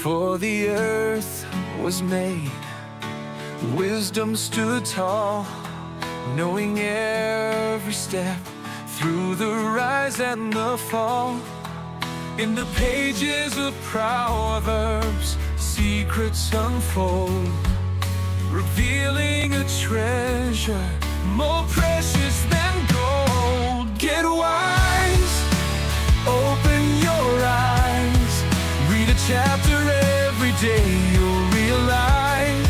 Before the earth was made, wisdom stood tall, knowing every step through the rise and the fall. In the pages of Proverbs, secrets unfold, revealing a treasure more precious than gold. Get wise, open your eyes, read a chapter every day, you'll realize.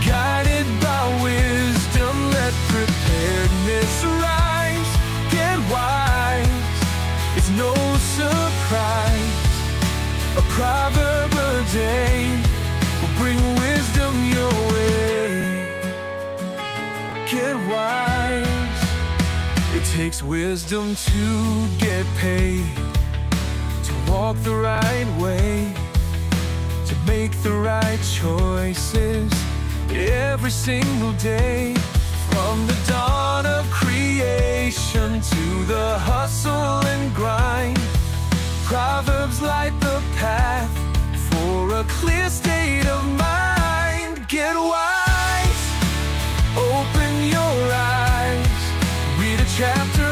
Guided by wisdom, let preparedness rise. Get wise, it's no surprise. A proverb a day will bring wisdom your way. Get wise, it takes wisdom to get paid, to walk the right way, to make the right choices every single day. From the dawn of creation to the hustle and grind, Proverbs light the path for a clear state of mind. Get wise, open your eyes, read a chapter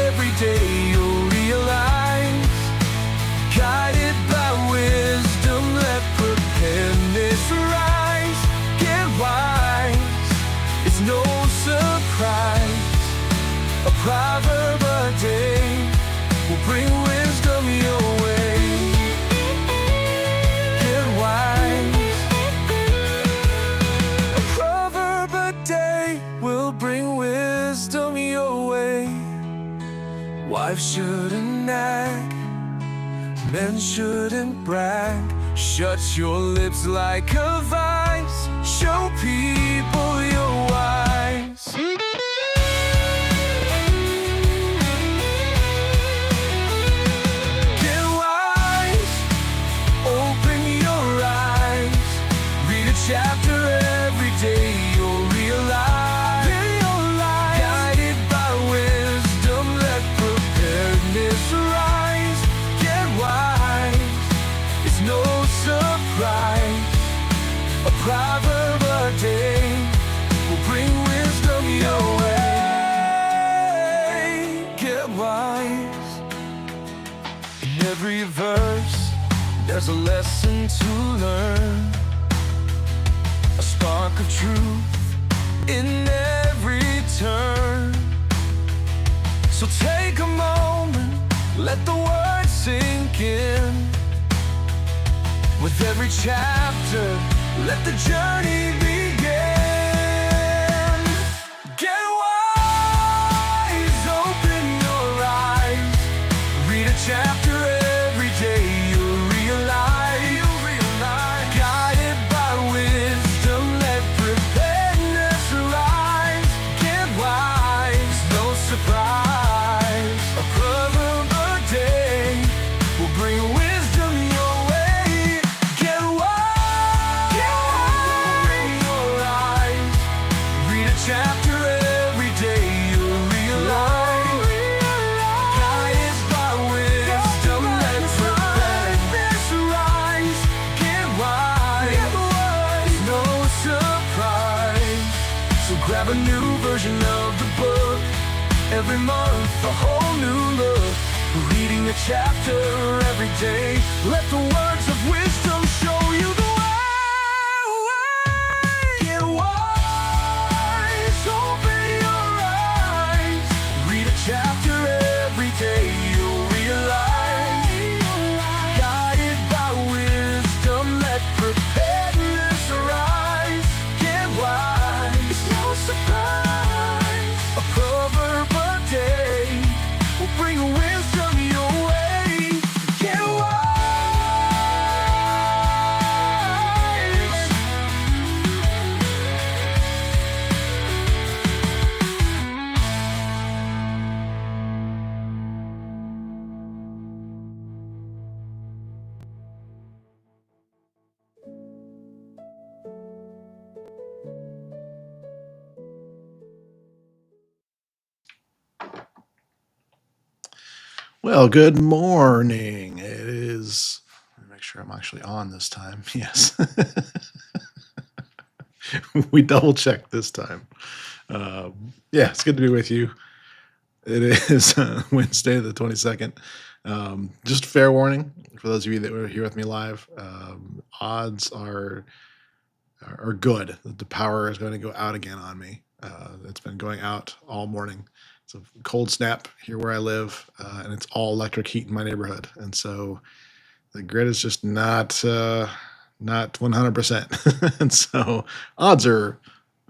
every day, you'll realize. Guided by wisdom, let preparedness rise. Get wise, it's no surprise. A proverb a day will bring wisdom your way. Get wise, a proverb a day will bring wisdom your way. Wives shouldn't nag, men shouldn't brag. Shut your lips like a vice, show people you're wise. Get wise, open your eyes, read a chapter every day, you'll realize. Guided by wisdom, let preparedness rise. Get wise, it's no surprise. A proverb a day will bring wisdom your way. Get wise. In every verse, there's a lesson to learn, a spark of truth in every turn. So take a moment, let the words sink in. With every chapter, let the journey begin. Get wise, open your eyes, read a chapter every day, you'll realize. Guided by wisdom, let preparedness rise. Get wise, no surprise. A proverb a day will bring wisdom your way. Get wise, open your eyes, read a chapter every day, you'll realize. Guided by wisdom, let preparedness rise. Get wise, no surprise. So grab a new version of the book, every month a whole new look. Reading a chapter every day, let the words of wisdom show you the way. Get wise, open your eyes, read a chapter every day, you'll realize. Guided by wisdom, let preparedness arise. Get wise, no surprise. A proverb a day will bring wisdom your way. Get wise. Well, good morning. It is, make sure I'm actually on this time. Yes. We double checked this time. Yeah, it's good to be with you. It is Wednesday, the 22nd. Just fair warning for those of you that were here with me live. Odds are good that the power is going to go out again on me. It's been going out all morning. It's a cold snap here where I live, and it's all electric heat in my neighborhood, and so the grid is just not 100%. And so odds are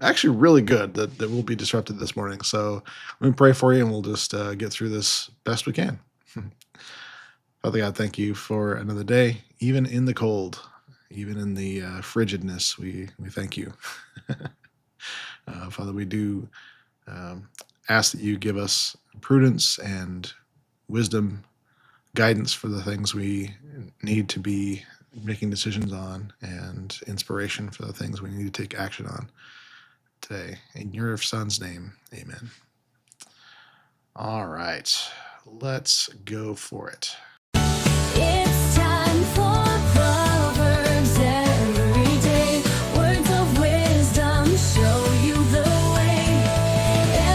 actually really good that we'll be disrupted this morning. So let me pray for you, and we'll just get through this best we can. Father God, thank you for another day, even in the cold, even in the frigidness. We thank you. Father, we do ask that you give us prudence and wisdom, guidance for the things we need to be making decisions on, and inspiration for the things we need to take action on today. In your son's name, amen. All right, let's go for it. It's time for Proverbs every day. Words of wisdom show you the way.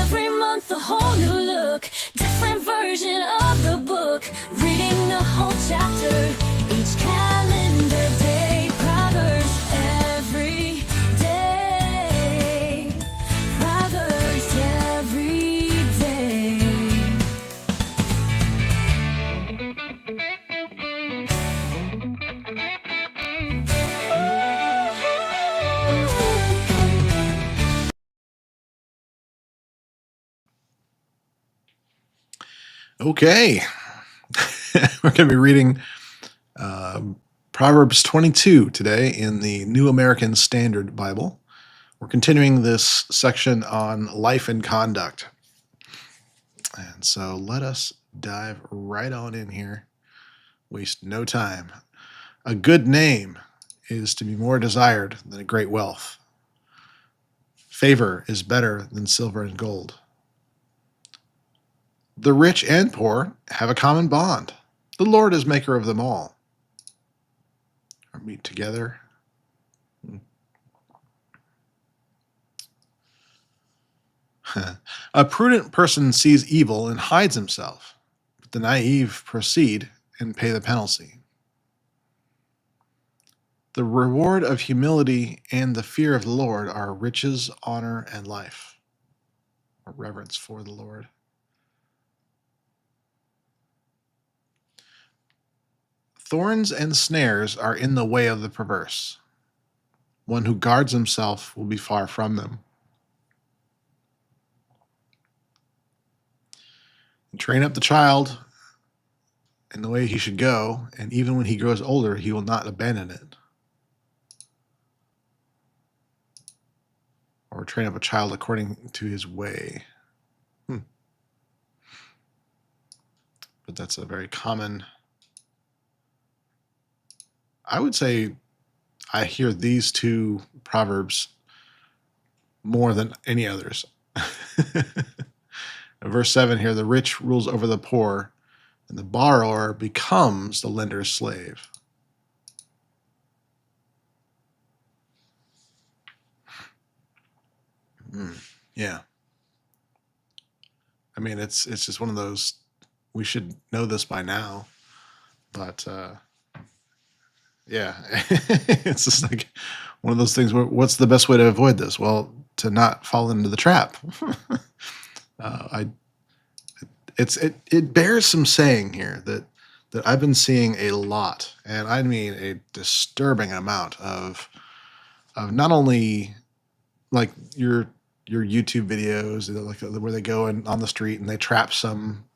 Every month a whole new look, different version of the book. Reading the whole chapter each calendar day. Proverbs every day. Proverbs every day. Okay, we're going to be reading Proverbs 22 today in the New American Standard Bible. We're continuing this section on life and conduct. And so let us dive right on in here. Waste no time. A good name is to be more desired than a great wealth. Favor is better than silver and gold. The rich and poor have a common bond. The Lord is maker of them all. Or meet together. A prudent person sees evil and hides himself, but the naive proceed and pay the penalty. The reward of humility and the fear of the Lord are riches, honor, and life, or reverence for the Lord. Thorns and snares are in the way of the perverse. One who guards himself will be far from them. Train up the child in the way he should go, and even when he grows older, he will not abandon it. Or train up a child according to his way. But that's a very common. I would say I hear these two proverbs more than any others. Verse 7 here, the rich rules over the poor, and the borrower becomes the lender's slave. Yeah. I mean, it's just one of those, we should know this by now, but yeah, it's just like one of those things where what's the best way to avoid this? Well, to not fall into the trap. It bears some saying here that I've been seeing a lot, and I mean a disturbing amount of not only like your YouTube videos, like where they go on the street and they trap some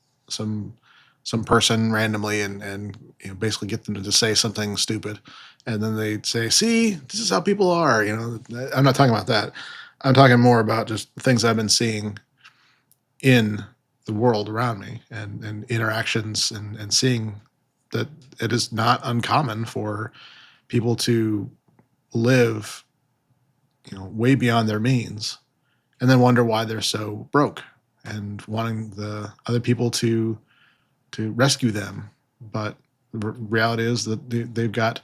person randomly and basically get them to just say something stupid, and then they say, "See, this is how people are." I'm not talking about that. I'm talking more about just things I've been seeing in the world around me and interactions and seeing that it is not uncommon for people to live, way beyond their means, and then wonder why they're so broke and wanting the other people to rescue them, but The reality is that they've got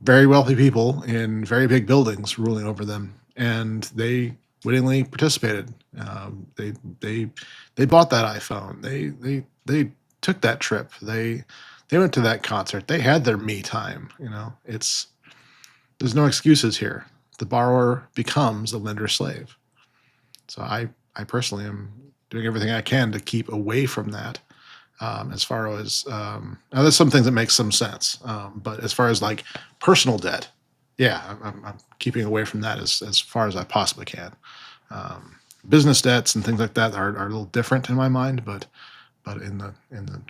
very wealthy people in very big buildings ruling over them, and they wittingly participated. They bought that iPhone. They took that trip. They went to that concert. They had their me time. There's no excuses here. The borrower becomes the lender's slave. So I personally am doing everything I can to keep away from that. As far as now, there's some things that make some sense, but as far as like personal debt, yeah, I'm keeping away from that as far as I possibly can. Business debts and things like that are a little different in my mind, but in the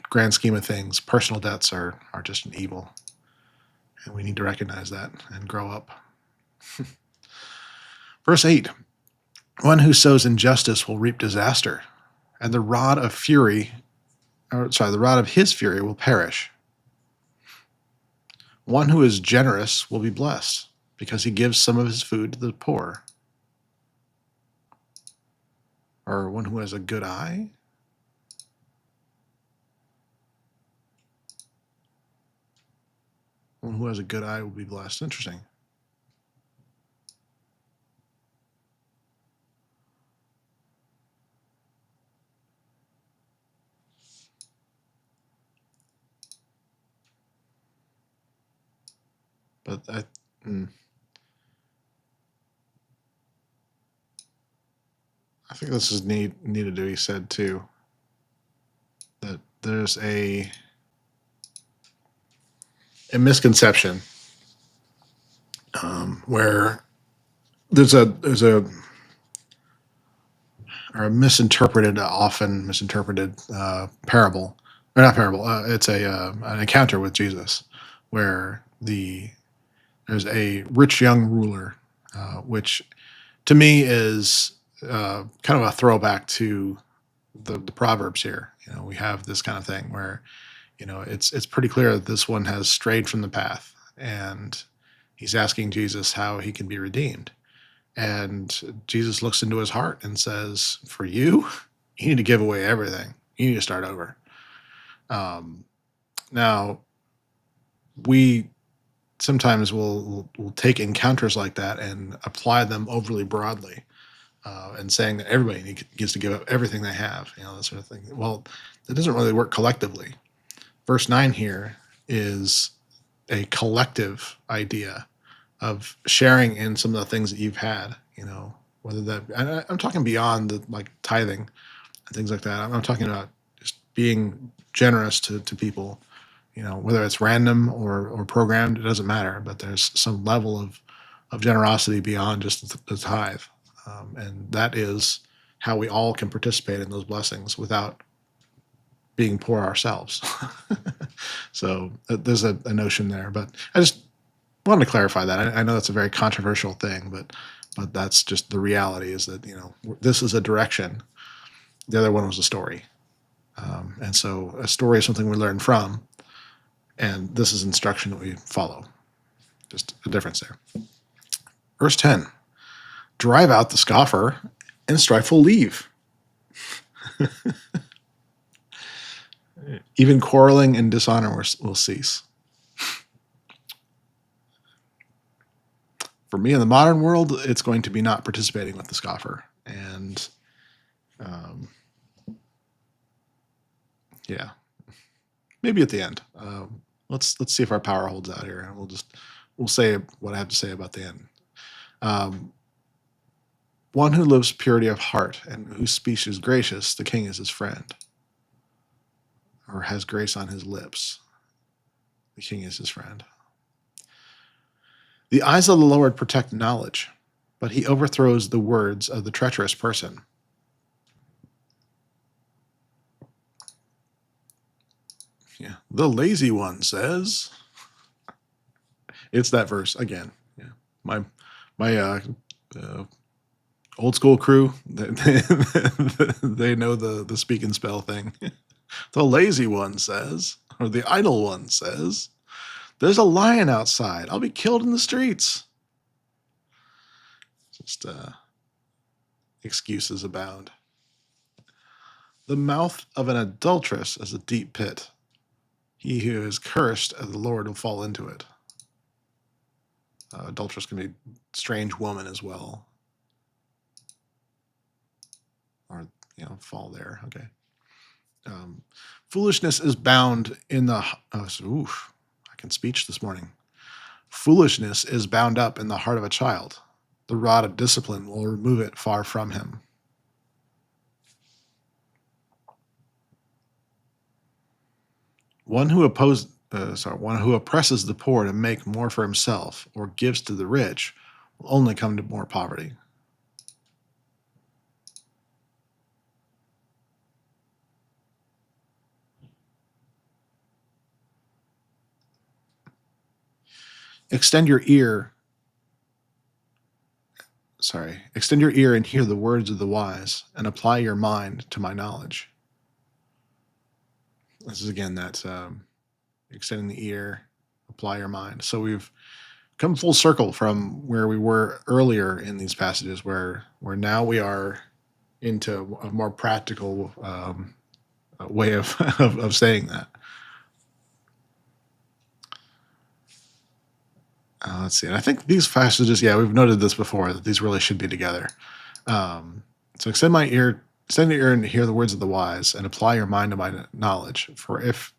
grand scheme of things, personal debts are just an evil, and we need to recognize that and grow up. Verse 8: One who sows injustice will reap disaster, and the rod of his fury will perish. One who is generous will be blessed, because he gives some of his food to the poor. Or one who has a good eye? One who has a good eye will be blessed. Interesting. But I think this is needed to be said too. That there's a misconception where there's a often misinterpreted parable, or not parable. It's an encounter with Jesus where there's a rich young ruler, which to me is kind of a throwback to the Proverbs here. We have this kind of thing where it's pretty clear that this one has strayed from the path, and he's asking Jesus how he can be redeemed. And Jesus looks into his heart and says, for you need to give away everything. You need to start over. Now, we sometimes will take encounters like that and apply them overly broadly, and saying that everybody gets to give up everything they have, that sort of thing. Well, that doesn't really work collectively. Verse 9 here is a collective idea of sharing in some of the things that you've had, whether that, and I'm talking beyond the like tithing and things like that. I'm talking about just being generous to people, whether it's random or programmed, it doesn't matter, but there's some level of generosity beyond just the tithe. And that is how we all can participate in those blessings without being poor ourselves. So there's a notion there, but I just wanted to clarify that. I know that's a very controversial thing, but that's just the reality, is that, this is a direction. The other one was a story. And so a story is something we learn from, and this is instruction that we follow. Just a difference there. Verse 10: Drive out the scoffer, and strife will leave. Even quarreling and dishonor will cease. For me, in the modern world, it's going to be not participating with the scoffer. And yeah, maybe at the end. Let's see if our power holds out here, and we'll say what I have to say about the end. One who lives purity of heart and whose speech is gracious, the king is his friend, or has grace on his lips. The king is his friend. The eyes of the Lord protect knowledge, but he overthrows the words of the treacherous person. Yeah, the lazy one says. It's that verse again. Yeah, my old school crew, they know the speak and spell thing. The lazy one says, or the idle one says, there's a lion outside. I'll be killed in the streets. Just excuses abound. The mouth of an adulteress is a deep pit, He who is cursed of the Lord will fall into it. Adulteress can be strange woman as well. Or, fall there. Okay. Foolishness is bound in the... oof, I can speech this morning. Foolishness is bound up in the heart of a child. The rod of discipline will remove it far from him. One who oppresses the poor to make more for himself or gives to the rich will only come to more poverty. Extend your ear and hear the words of the wise, and apply your mind to my knowledge. This is again that extending the ear, apply your mind. So we've come full circle from where we were earlier in these passages, where now we are into a more practical way of of saying that. Let's see. And I think these passages, we've noted this before, that these really should be together. So extend your ear and hear the words of the wise, and apply your mind to my knowledge. For if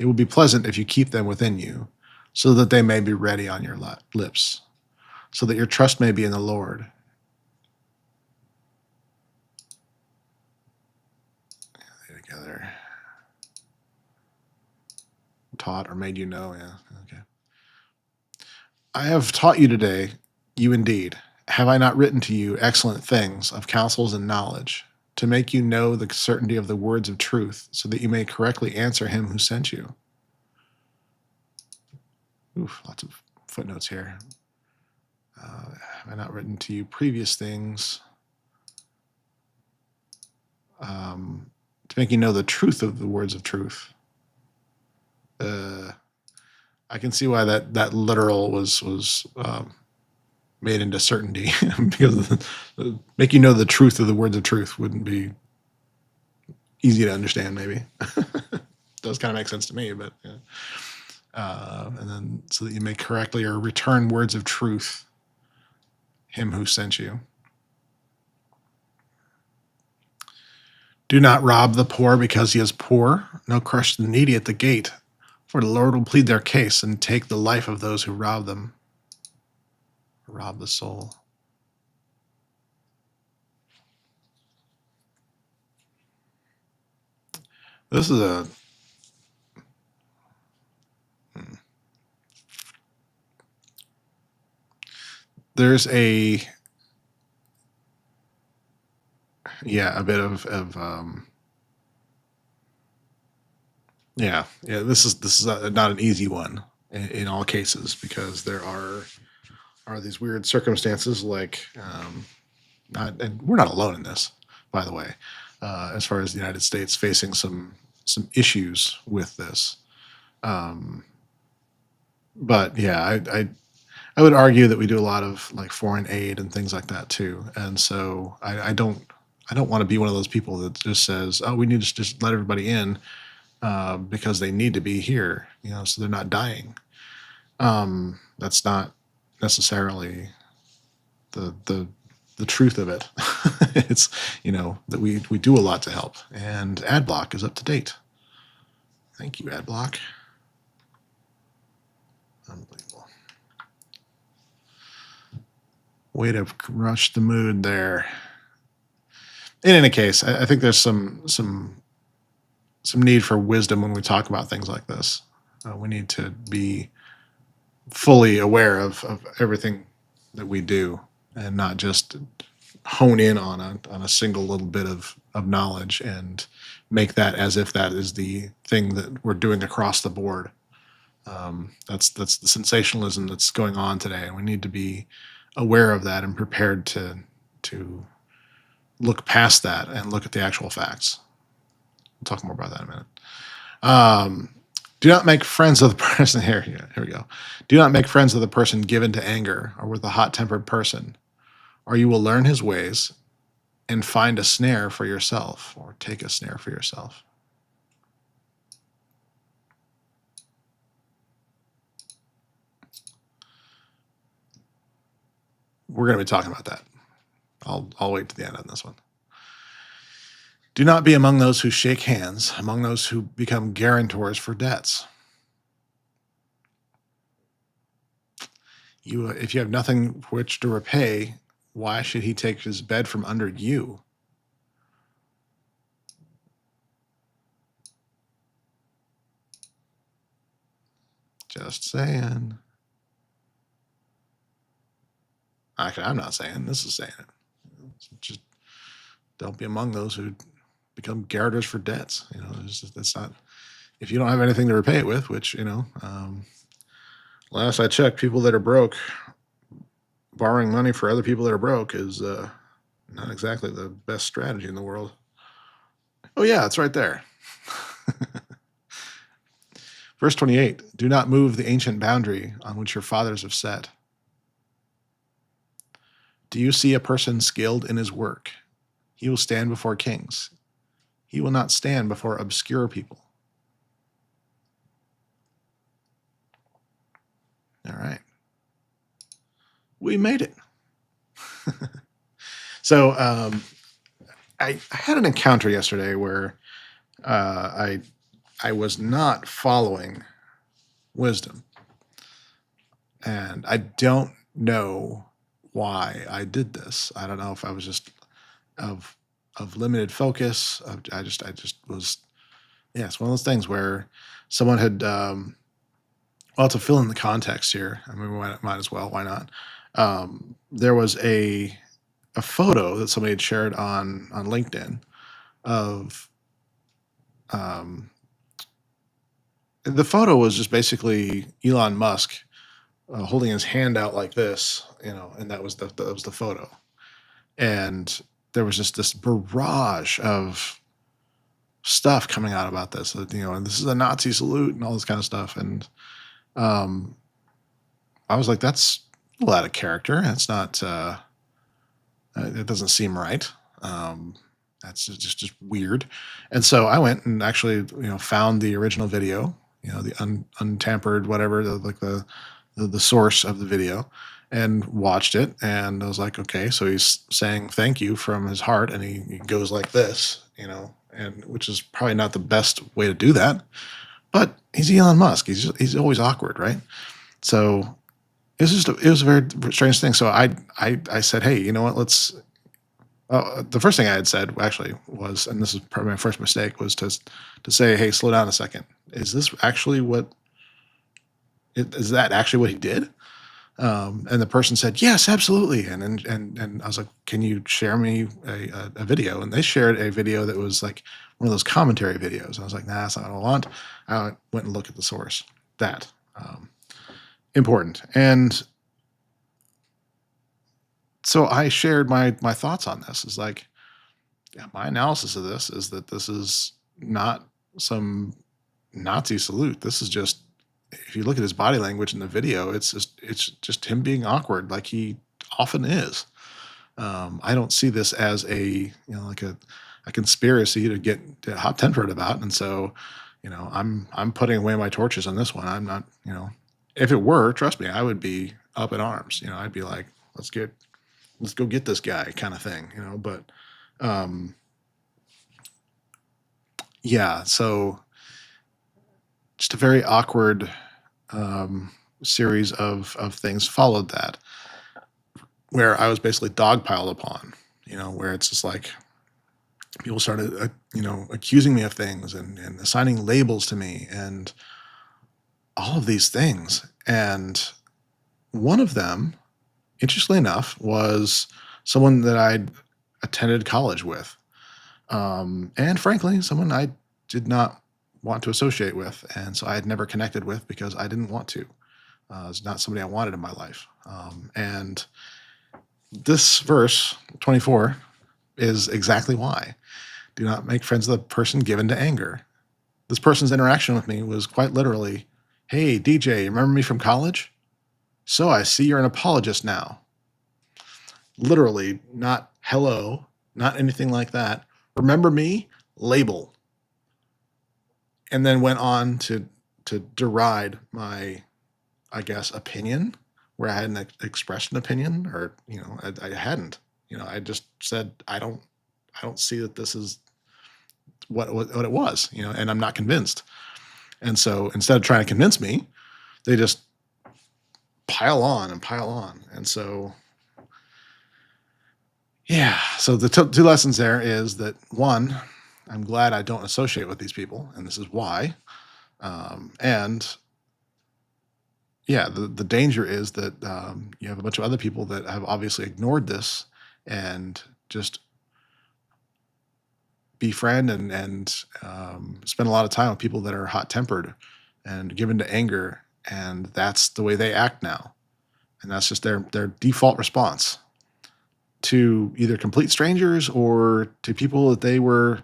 it will be pleasant if you keep them within you, so that they may be ready on your lips, so that your trust may be in the Lord. Together. Taught or made you know, yeah. Okay. I have taught you today, you indeed. Have I not written to you excellent things of counsels and knowledge, to make you know the certainty of the words of truth, so that you may correctly answer him who sent you? Oof, lots of footnotes here. Have I not written to you previous things, to make you know the truth of the words of truth? I can see why that literal was made into certainty, because make you know the truth of the words of truth wouldn't be easy to understand. Maybe does kind of make sense to me, but and then so that you may correctly or return words of truth, him who sent you. Do not rob the poor because he is poor, nor crush the needy at the gate. For the Lord will plead their case and take the life of those who rob them. Rob the soul. This is there's a bit of this is not an easy one in all cases, because there are these weird circumstances, like and we're not alone in this, by the way, as far as the United States facing some issues with this. But I would argue that we do a lot of like foreign aid and things like that too, and so I don't want to be one of those people that just says, oh, we need to just let everybody in because they need to be here, so they're not dying. That's not necessarily the truth of it. It's that we do a lot to help, and AdBlock is up to date. Thank you, AdBlock. Unbelievable. Way to rush the mood there. In any case, I think there's some need for wisdom when we talk about things like this. We need to be fully aware of everything that we do, and not just hone in on a single little bit of knowledge and make that as if that is the thing that we're doing across the board. That's the sensationalism that's going on today, and we need to be aware of that and prepared to look past that and look at the actual facts. We'll talk more about that in a minute. Do not make friends of the person here we go. Do not make friends of the person given to anger, or with a hot-tempered person, or you will learn his ways and find a snare for yourself, or take a snare for yourself. we're going to be talking about that. I'll wait to the end on this one. Do not be among those who shake hands, among those who become guarantors for debts. If you have nothing which to repay, why should he take his bed from under you? Just saying. Actually, I'm not saying. This is saying it. Just don't be among those who become guarantors for debts. That's not. If you don't have anything to repay it with, which last I checked, people that are broke, borrowing money for other people that are broke is not exactly the best strategy in the world. Oh yeah, it's right there. Verse 28, do not move the ancient boundary on which your fathers have set. Do you see a person skilled in his work? He will stand before kings. He will not stand before obscure people. All right. We made it. So I had an encounter yesterday where I was not following wisdom. And I don't know why I did this. I don't know if I was just of limited focus. I just was, yeah, it's one of those things where someone had, well, to fill in the context here, I mean, we might as well, why not? There was a photo that somebody had shared on LinkedIn of, the photo was just basically Elon Musk holding his hand out like this, and that was the photo. And there was just this barrage of stuff coming out about this, and this is a Nazi salute and all this kind of stuff. And I was like, that's a lot of character. That's not, it doesn't seem right. That's just weird. And so I went and actually, found the original video, the untampered, whatever, the source of the video, and watched it. And I was like, okay, so he's saying thank you from his heart, and he goes like this, and which is probably not the best way to do that, but he's Elon Musk. He's always awkward, right? So it was a very strange thing. So I said, hey, you know what? Let's. The first thing I had said actually was, and this is probably my first mistake, was to say, hey, slow down a second. Is this actually what? Is that actually what he did? And the person said, yes, absolutely. And I was like, can you share me a video? And they shared a video that was like one of those commentary videos. And I was like, nah, that's not what I want. I went and looked at the source. That important. And so I shared my thoughts on this. Is like, yeah, my analysis of this is that this is not some Nazi salute. This is just, if you look at his body language in the video, it's just him being awkward, like he often is. I don't see this as like a conspiracy to get hot tempered about. And so, I'm putting away my torches on this one. I'm not, if it were, trust me, I would be up in arms. I'd be like, let's go get this guy, kind of thing. But yeah, so just a very awkward series of things followed that, where I was basically dogpiled upon, where it's just like people started, accusing me of things and assigning labels to me and all of these things. And one of them, interestingly enough, was someone that I'd attended college with. And frankly, someone I did not want to associate with. And so I had never connected with because I didn't want to. It's not somebody I wanted in my life. And this verse 24 is exactly why. Do not make friends with a person given to anger. This person's interaction with me was quite literally, hey, DJ, remember me from college? So I see you're an apologist now. Literally, not hello, not anything like that. Remember me? Label. And then went on to deride my, I guess, opinion where I hadn't expressed an opinion, or I hadn't. I just said I don't see that this is what it was, and I'm not convinced. And so instead of trying to convince me, they just pile on and pile on. And so, yeah. So the two lessons there is that, one, I'm glad I don't associate with these people, and this is why. And yeah, the danger is that you have a bunch of other people that have obviously ignored this and just befriend and spend a lot of time with people that are hot tempered and given to anger, and that's the way they act now, and that's just their default response to either complete strangers or to people that they were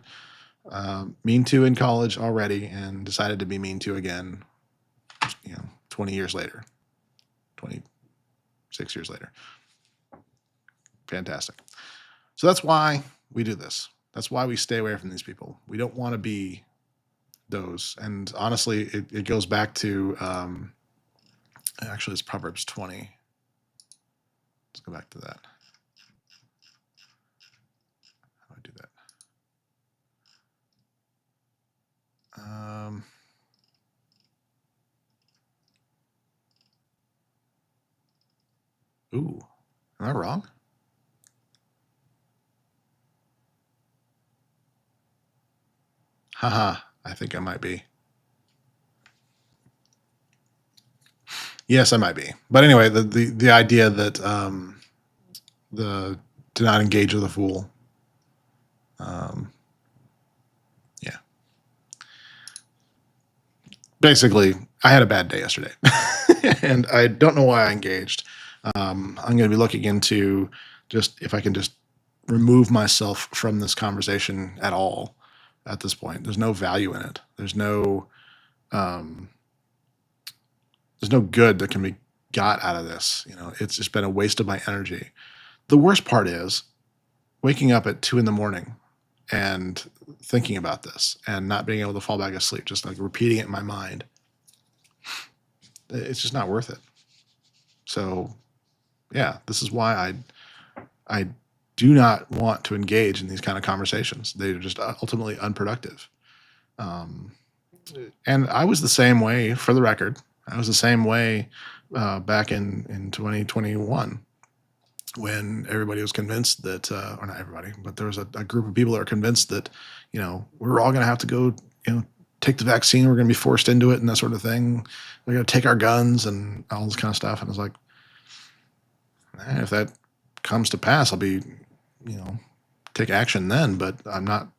mean to in college already and decided to be mean to again 20 years later, 26 years later. Fantastic. So that's why we do this. That's why we stay away from these people. We don't want to be those. And honestly, it goes back to, actually, it's Proverbs 20. Let's go back to that. How do I do that? Ooh, am I wrong? Haha, I think I might be. Yes, I might be. But anyway, the idea that the do not engage with a fool. Yeah. Basically, I had a bad day yesterday, and I don't know why I engaged. I'm going to be looking into just if I can just remove myself from this conversation at all. At this point, there's no value in it. There's no good that can be got out of this. It's just been a waste of my energy. The worst part is waking up at 2 a.m. and thinking about this and not being able to fall back asleep, just like repeating it in my mind. It's just not worth it. So, yeah, this is why I do not want to engage in these kind of conversations. They're just ultimately unproductive. And I was the same way, for the record. I was the same way back in 2021 when everybody was convinced that, or not everybody, but there was a group of people that were convinced that, we're all going to have to go, take the vaccine. We're going to be forced into it and that sort of thing. We're going to take our guns and all this kind of stuff. And I was like, if that comes to pass, I'll be, take action then. But I'm not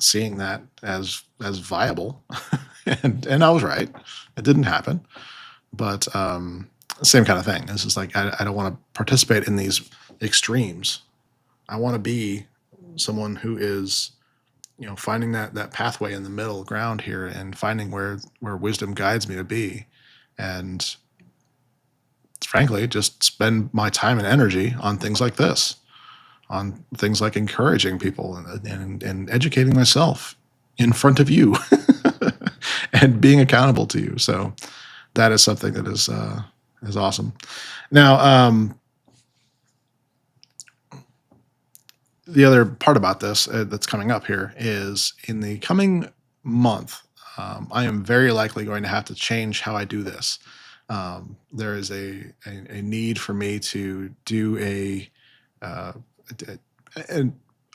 seeing that as viable. and I was right. It didn't happen. But same kind of thing. It's just like I don't want to participate in these extremes. I want to be someone who is, finding that pathway in the middle ground here and finding where wisdom guides me to be, and frankly, just spend my time and energy on things like this, on things like encouraging people and educating myself in front of you and being accountable to you. So that is something that is awesome. Now, the other part about this that's coming up here is in the coming month, I am very likely going to have to change how I do this. There is a need for me to do a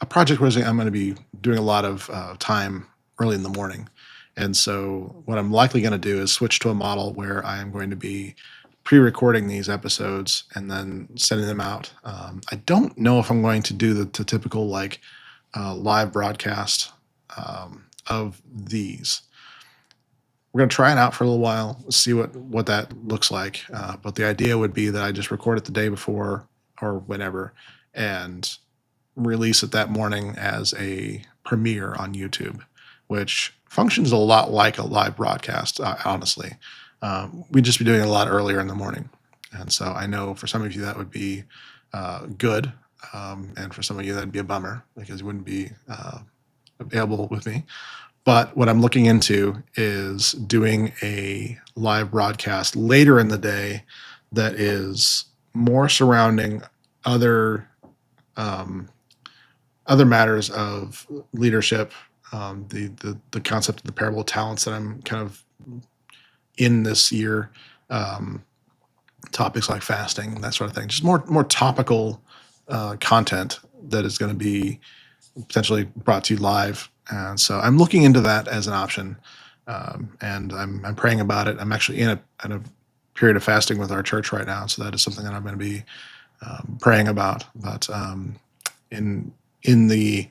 project where I'm going to be doing a lot of time early in the morning. And so what I'm likely going to do is switch to a model where I am going to be pre-recording these episodes and then sending them out. I don't know if I'm going to do the typical live broadcast of these. We're going to try it out for a little while, see what that looks like. But the idea would be that I just record it the day before or whenever and release it that morning as a premiere on YouTube, which functions a lot like a live broadcast, honestly. We'd just be doing it a lot earlier in the morning. And so I know for some of you that would be good. And for some of you that'd be a bummer because you wouldn't be available with me. But what I'm looking into is doing a live broadcast later in the day that is more surrounding other other matters of leadership, the concept of the parable of talents that I'm kind of in this year, um, topics like fasting, that sort of thing, just more topical content that is going to be potentially brought to you live. And so I'm looking into that as an option, and I'm praying about it. I'm actually in a period of fasting with our church right now, so that is something that I'm going to be praying about. But in the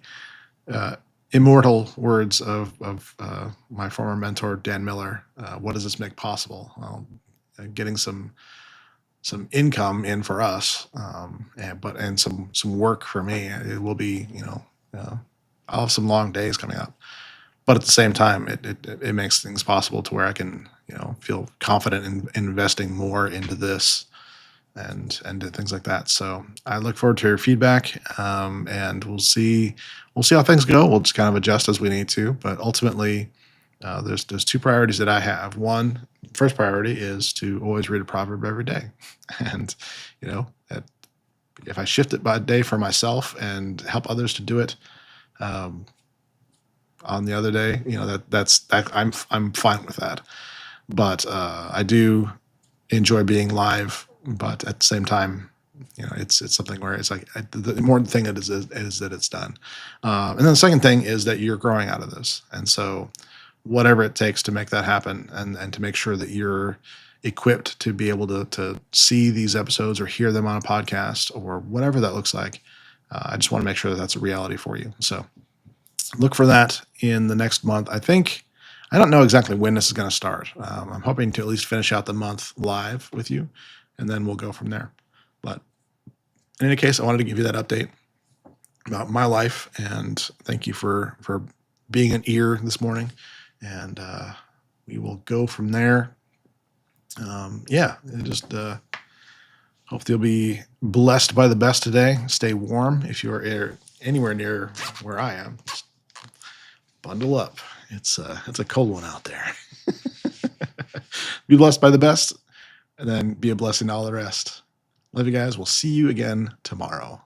uh, immortal words of my former mentor Dan Miller, what does this make possible? Well, getting some income in for us, and some work for me. It will be, I'll have some long days coming up, but at the same time, it makes things possible to where I can, feel confident in investing more into this and do things like that. So I look forward to your feedback, and we'll see how things go. We'll just kind of adjust as we need to, but ultimately, there's two priorities that I have. One, first priority is to always read a proverb every day, and that if I shift it by day for myself and help others to do it um, on the other day, I'm fine with that. But I do enjoy being live, but at the same time, it's something where it's like the important thing is that it's done. And then the second thing is that you're growing out of this, and so whatever it takes to make that happen, and to make sure that you're equipped to be able to see these episodes or hear them on a podcast or whatever that looks like. I just want to make sure that that's a reality for you. So look for that in the next month. I don't know exactly when this is going to start. I'm hoping to at least finish out the month live with you, and then we'll go from there. But in any case, I wanted to give you that update about my life, and thank you for being an ear this morning. And we will go from there. Yeah, and just hope you'll be blessed by the best today. Stay warm if you're anywhere near where I am. Just bundle up. It's a cold one out there. Be blessed by the best, and then be a blessing to all the rest. Love you guys. We'll see you again tomorrow.